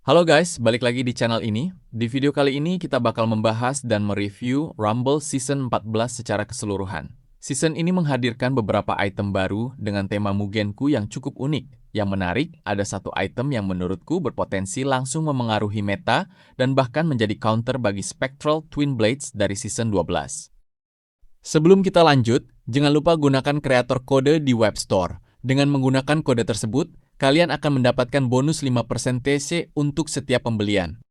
Halo guys, balik lagi di channel ini. Di video kali ini kita bakal membahas dan mereview Rumble Season 14 secara keseluruhan. Season ini menghadirkan beberapa item baru dengan tema Mugenku yang cukup unik. Yang menarik, ada satu item yang menurutku berpotensi langsung memengaruhi meta dan bahkan menjadi counter bagi Spectral Twin Blades dari Season 12. Sebelum kita lanjut, jangan lupa gunakan kreator kode di web store. Dengan menggunakan kode tersebut, kalian akan mendapatkan bonus 5% TC untuk setiap pembelian.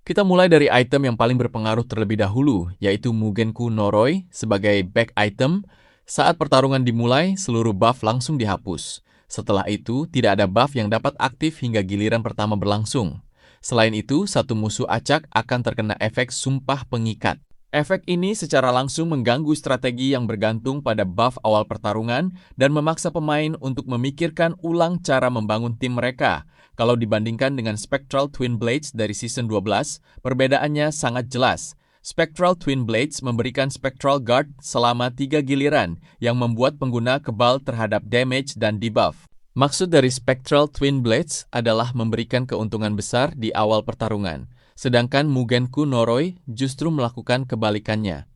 Kita mulai dari item yang paling berpengaruh terlebih dahulu, yaitu Mugenku Noroi sebagai back item. Saat pertarungan dimulai, seluruh buff langsung dihapus. Setelah itu, tidak ada buff yang dapat aktif hingga giliran pertama berlangsung. Selain itu, satu musuh acak akan terkena efek Sumpah Pengikat. Efek ini secara langsung mengganggu strategi yang bergantung pada buff awal pertarungan dan memaksa pemain untuk memikirkan ulang cara membangun tim mereka. Kalau dibandingkan dengan Spectral Twin Blades dari Season 12, perbedaannya sangat jelas. Spectral Twin Blades memberikan Spectral Guard selama 3 giliran yang membuat pengguna kebal terhadap damage dan debuff. Maksud dari Spectral Twin Blades adalah memberikan keuntungan besar di awal pertarungan. Sedangkan Mugenku Noroi justru melakukan kebalikannya.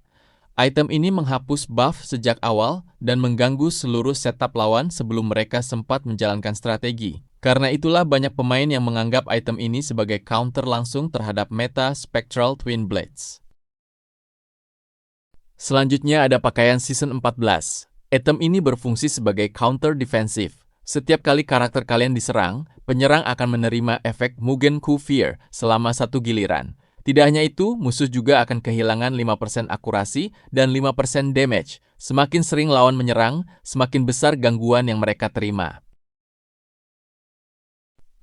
Item ini menghapus buff sejak awal dan mengganggu seluruh setup lawan sebelum mereka sempat menjalankan strategi. Karena itulah banyak pemain yang menganggap item ini sebagai counter langsung terhadap meta Spectral Twin Blades. Selanjutnya ada pakaian Season 14. Item ini berfungsi sebagai counter defensive. Setiap kali karakter kalian diserang, penyerang akan menerima efek Mugenku Fear selama 1 giliran. Tidak hanya itu, musuh juga akan kehilangan 5% akurasi dan 5% damage. Semakin sering lawan menyerang, semakin besar gangguan yang mereka terima.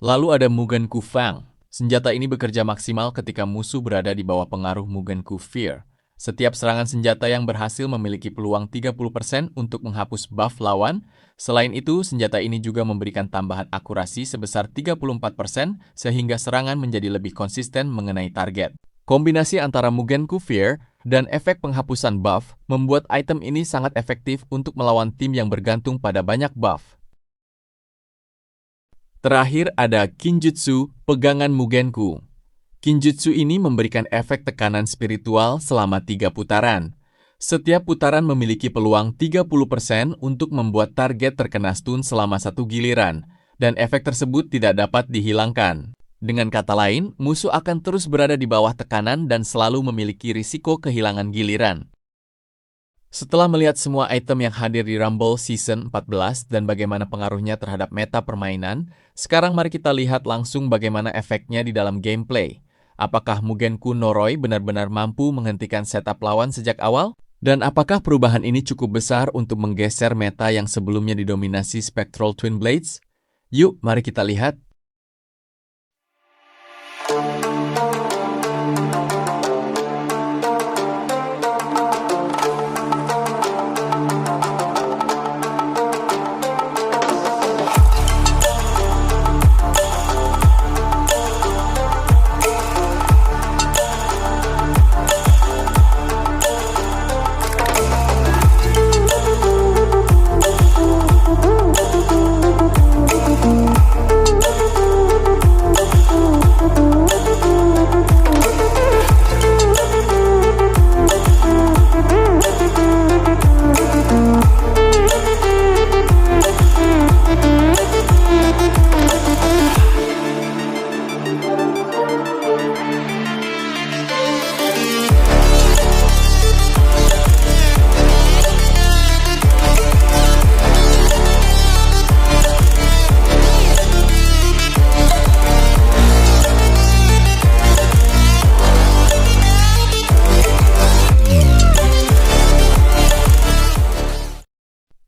Lalu ada Mugenku Fang. Senjata ini bekerja maksimal ketika musuh berada di bawah pengaruh Mugenku Fear. Setiap serangan senjata yang berhasil memiliki peluang 30% untuk menghapus buff lawan. Selain itu, senjata ini juga memberikan tambahan akurasi sebesar 34% sehingga serangan menjadi lebih konsisten mengenai target. Kombinasi antara Mugenku Fear dan efek penghapusan buff membuat item ini sangat efektif untuk melawan tim yang bergantung pada banyak buff. Terakhir ada Kinjutsu Pegangan Mugenku. Kinjutsu ini memberikan efek tekanan spiritual selama 3 putaran. Setiap putaran memiliki peluang 30% untuk membuat target terkena stun selama 1 giliran, dan efek tersebut tidak dapat dihilangkan. Dengan kata lain, musuh akan terus berada di bawah tekanan dan selalu memiliki risiko kehilangan giliran. Setelah melihat semua item yang hadir di Rumble Season 14 dan bagaimana pengaruhnya terhadap meta permainan, sekarang mari kita lihat langsung bagaimana efeknya di dalam gameplay. Apakah Mugenku Noroi benar-benar mampu menghentikan setup lawan sejak awal? Dan apakah perubahan ini cukup besar untuk menggeser meta yang sebelumnya didominasi Spectral Twin Blades? Yuk, mari kita lihat.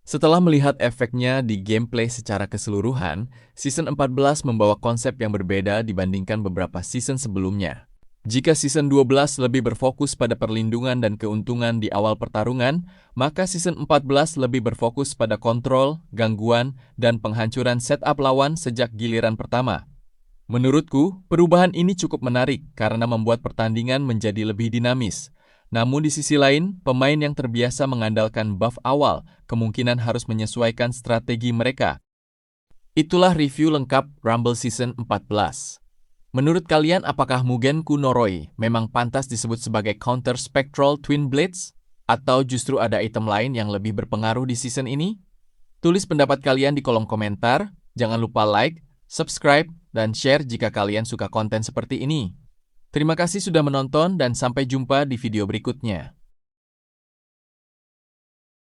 Setelah melihat efeknya di gameplay secara keseluruhan, Season 14 membawa konsep yang berbeda dibandingkan beberapa season sebelumnya. Jika Season 12 lebih berfokus pada perlindungan dan keuntungan di awal pertarungan, maka Season 14 lebih berfokus pada kontrol, gangguan, dan penghancuran setup lawan sejak giliran pertama. Menurutku, perubahan ini cukup menarik karena membuat pertandingan menjadi lebih dinamis. Namun di sisi lain, pemain yang terbiasa mengandalkan buff awal kemungkinan harus menyesuaikan strategi mereka. Itulah review lengkap Rumble Season 14. Menurut kalian, apakah Mugenku Noroi memang pantas disebut sebagai Counter Spectral Twin Blades? Atau justru ada item lain yang lebih berpengaruh di season ini? Tulis pendapat kalian di kolom komentar, jangan lupa like, subscribe, dan share jika kalian suka konten seperti ini. Terima kasih sudah menonton dan sampai jumpa di video berikutnya.